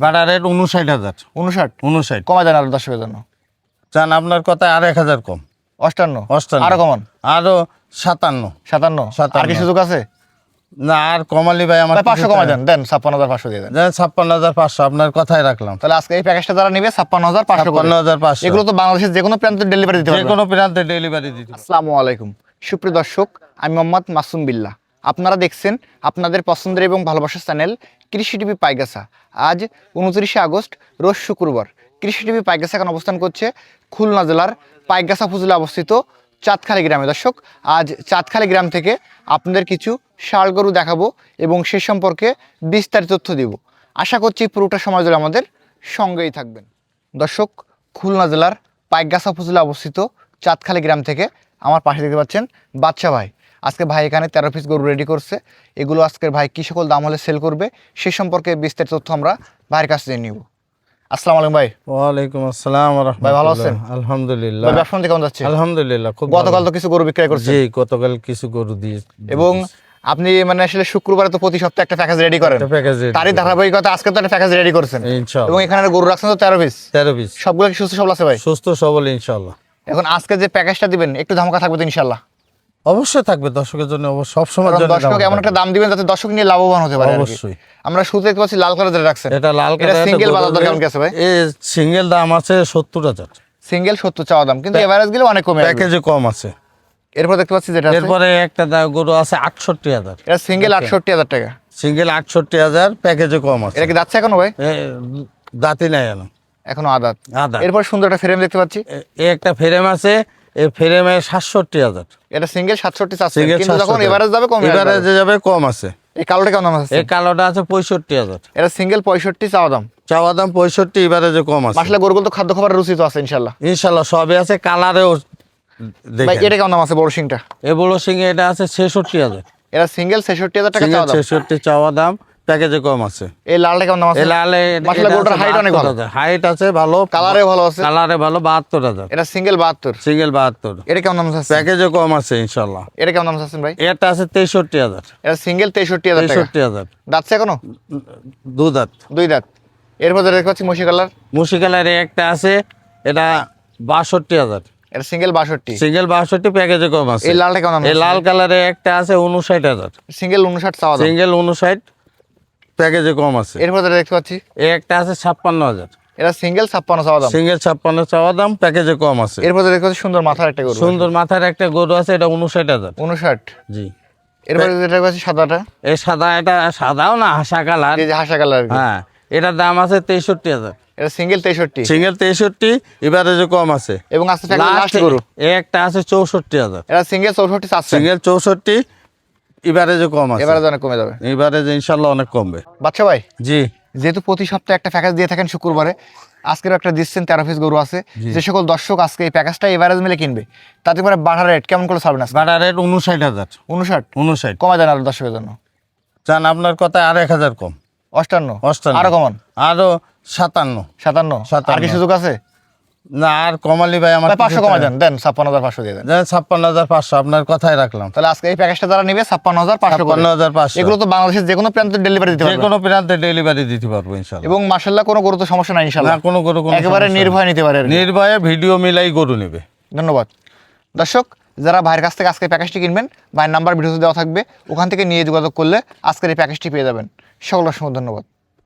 ভাড়া রেট 59,000। 59 কমায় দেন আরো দর্শকের জন্য। চান আপনার কথা আর 1,000 কম। 58 আরো কমান। আরো 57। 57 আর কি সুযোগ আছে? না আর কমালি ভাই আমার 500 কমায় দেন 56,500 দিয়ে দেন। 56,500 আপনার কথাই রাখলাম। তাহলে আজকে এই প্যাকেজটা যারা নেবে 56,500 করে। 56,500 এগুলো তো বাংলাদেশের যে কোনো প্রান্তে ডেলিভারি দিতে যে পারবেন। কোনো প্রান্তে ডেলিভারি দিতে পারবেন। আসসালামু আলাইকুম সুপ্রিয় দর্শক, আমি মোহাম্মদ মাসুম বিল্লাহ। আপনারা দেখছেন আপনাদের পছন্দের এবং ভালোবাসার চ্যানেল কৃষি টিভি পাইগাছা। আজ 29 আগস্ট রোজ শুক্রবার। কৃষি টিভি পাইগাছা এখন অবস্থান করছে খুলনা জেলার পাইগাছা উপজেলা অবস্থিত চাঁদখালী গ্রামে। দর্শক, আজ চাঁদখালী গ্রাম থেকে আপনাদের কিছু ষাঁড় গরু দেখাবো এবং সে সম্পর্কে বিস্তারিত তথ্য দেব। আশা করছি পুরোটা সময় ধরে আমাদের সঙ্গেই থাকবেন। দর্শক, খুলনা জেলার পাইকগাছা উপজেলা অবস্থিত চাঁদখালী গ্রাম থেকে আমার পাশে দেখতে পাচ্ছেন বাদশা ভাই। আজকে ভাই এখানে 13 পিস গরু রেডি করছে। এগুলো আজকের ভাই কী সকল দাম হলে সেল করবে সে সম্পর্কে বিস্তারিত তথ্য আমরা ভাইয়ের কাছে জেনে নিব। আসসালামু আলাইকুম ভাই। ওয়ালাইকুম আসসালাম ওয়া রাহমাতুল্লাহ। ভাই ভালো আছেন? আলহামদুলিল্লাহ। ভাই ব্যবসা বাণিজ্য কেমন যাচ্ছে? আলহামদুলিল্লাহ খুব গতকাল তো কিছু গরু বিক্রয় করছেন। জি গতকাল কিছু গরু দিয়ে এবং আপনি মানে আসলে শুক্রবারে তো প্রতি সপ্তাহে একটা প্যাকেজ রেডি করেন। প্যাকেজ তারই ধারাবাহিকতা আজকে তো একটা প্যাকেজ রেডি করছেন। ইনশাআল্লাহ। এবং এখানে গরু রাখছেন তো 13 পিস। 13 পিস সবগুলো কি সুস্থ সবল আছে ভাই? সুস্থ সবল ইনশাআল্লাহ। এখন আজকে যে প্যাকেজটা দিবেন একটু ধামাকা থাকবে তো ইনশাআল্লাহ? অবশ্যই থাকবে দর্শকের জন্য, সব সময় জন্য দর্শক এমন একটা দাম দিবেন যাতে দর্শক নিয়ে লাভবান হতে পারে। অবশ্যই। আমরা শুরুতে দেখতে পাচ্ছি লাল কালার যেটা রাখছেন, এটা লাল এটা কালার সিঙ্গেল বাজার দর কেমন গেছে ভাই? এই সিঙ্গেল দাম আছে 70,000। সিঙ্গেল 70 চাওয়া দাম, কিন্তু এভারেজ গেলে অনেক কমে আসবে। প্যাকেজে কম আছে। এরপর দেখতে পাচ্ছি যেটা আছে, এরপরে একটা গরু আছে 68,000। এটা সিঙ্গেল 68,000 টাকা। সিঙ্গেল 68,000, প্যাকেজে কম আছে। এটা কি যাচ্ছে এখনো ভাই? দাঁতি নাই এখনো। এখনো আদাত। আদাত। এরপর সুন্দর একটা ফ্রেম দেখতে পাচ্ছি, এই একটা ফ্রেম আছে, এই ফ্রেমে 67,000। এটা সিঙ্গেল 67 চাচ্ছে, সিঙ্গেল কিন্তু যখন এভারেজ যাবে কমে আসবে। এভারেজে যাবে কম আছে। এই কালোটা কেমন দাম আছে? এই কালোটা আছে 65,000। এটা সিঙ্গেল 65 চাওয়া দাম। চাওয়া দাম 65, এভারেজে কম আছে। আসলে গরুগুলো তো খাদ্য খাবারের রুচি তো আছে ইনশাআল্লাহ। ইনশাআল্লাহ সবই আছে, কালারেও ভাই দেখেন। এটা কেমন দাম আছে বড় সিংটা? এই বড় সিং এটা আছে 66,000। এটা সিঙ্গেল 66,000 টাকা চাওয়া দাম। 66 চাওয়া দাম, প্যাকেজে কম আছে। এই লালটা কেমন দাম আছে? এই লালে মাশাআল্লাহ গরুটার হাইট অনেক ভালো। হাইট আছে ভালো, কালারে ভালো আছে। কালারে ভালো। 72,000। এটা সিঙ্গেল 72। সিঙ্গেল 72। এটা কেমন দাম আছে? প্যাকেজে কম আছে ইনশাআল্লাহ। এটা কেমন দাম আছে ভাই? এটা আছে 63,000। এটা সিঙ্গেল 63,000 টাকা। 63,000। দাঁতছে এখনো? দুই দাঁত। দুই দাঁত। এরপর যেটা দেখতে পাচ্ছি মশি কালার, মুশিকালারে একটা আছে, এটা 62,000। এটা সিঙ্গেল 62। সিঙ্গেল 62, প্যাকেজে কম আছে। এই লালটা কেমন দাম এই আছে? লাল কালারে একটা আছে 59,000। সিঙ্গেল 59 চাওয়া দাম। সিঙ্গেল 59, প্যাকেজে কম আছে। এরপর যেটা দেখতে পাচ্ছি, এই একটা আছে 56,000। এটা সিঙ্গেল 56 চাওয়া দাম। সিঙ্গেল 56 চাওয়া দাম, প্যাকেজে কম আছে। এরপর যেটা দেখতে পাচ্ছি সুন্দর মাথার একটা গরু, সুন্দর মাথার একটা গরু আছে, এটা 59,000। 59। জি। এরপর যেটা দেখতে পাচ্ছি সাদাটা, এই সাদা, এটা সাদাও না, হাসা কালার। এই যে হাসা কালার আর কি। হ্যাঁ, এটার দাম আছে 63,000। এটা সিঙ্গেল 63। সিঙ্গেল 63, এভারেজে কম আছে। এবং আজকে লাস্ট গরু, এই একটা আছে 64,000। এটা সিঙ্গেল 64 চাচ্ছে। সিঙ্গেল 64, এভারেজে কম আছে। এবারে অনেক কমে যাবে। এভারেজে ইনশাল্লাহ অনেক কমবে। বাচ্চা ভাই, জি। যেহেতু প্রতি সপ্তাহে একটা প্যাকেজ দিয়ে থাকেন শুক্রবারে, আজকের একটা দিচ্ছেন 13 পিস গরু আছে। যে সকল দর্শক আজকে এই প্যাকেজটা এভারেজ মিলে কিনবে তাতে করে বাড়া রেট কেমন করে ছাড়বেন আজকে? ভাড়া রেট 59,000। 59 কমায় দেন আরো দর্শকের জন্য। চান আপনার কথা আর 1,000 কম। 58 আরো কমান। আরো 57। 57 আর কি সুযোগ আছে? না আর কমালি ভাই আমার 500 কমায় দেন 56,500 দিয়ে দেন। 56,500 আপনার কথাই রাখলাম। তাহলে আজকে এই প্যাকেজটা যারা নেবে 56,500 করে। 56,500। এগুলো তো বাংলাদেশের যে কোনো প্রান্তে ডেলিভারি দিতে যে পারবে কোনো প্রান্তে ডেলিভারি দিতে পারবো ইনশাআল্লাহ। এবং মাশাআল্লাহ কোনো গরু তো সমস্যা নাই না ইনশাআল্লাহ। কোনো গরু কোনো একেবারে সমস্যা নির্ভয় নিতে পারে আর নেই। কি। নির্ভয়ে ভিডিও মিলাই গরু নেবে। ধন্যবাদ দর্শক, যারা ভাইয়ের কাছ থেকে আজকে প্যাকেজটি কিনবেন, ভাইয়ের নাম্বার ভিডিওতে দেওয়া থাকবে, ওখান থেকে নিয়ে যোগাযোগ করলে আজকের এই প্যাকেজটি পেয়ে যাবেন। সকল অসংখ্য ধন্যবাদ।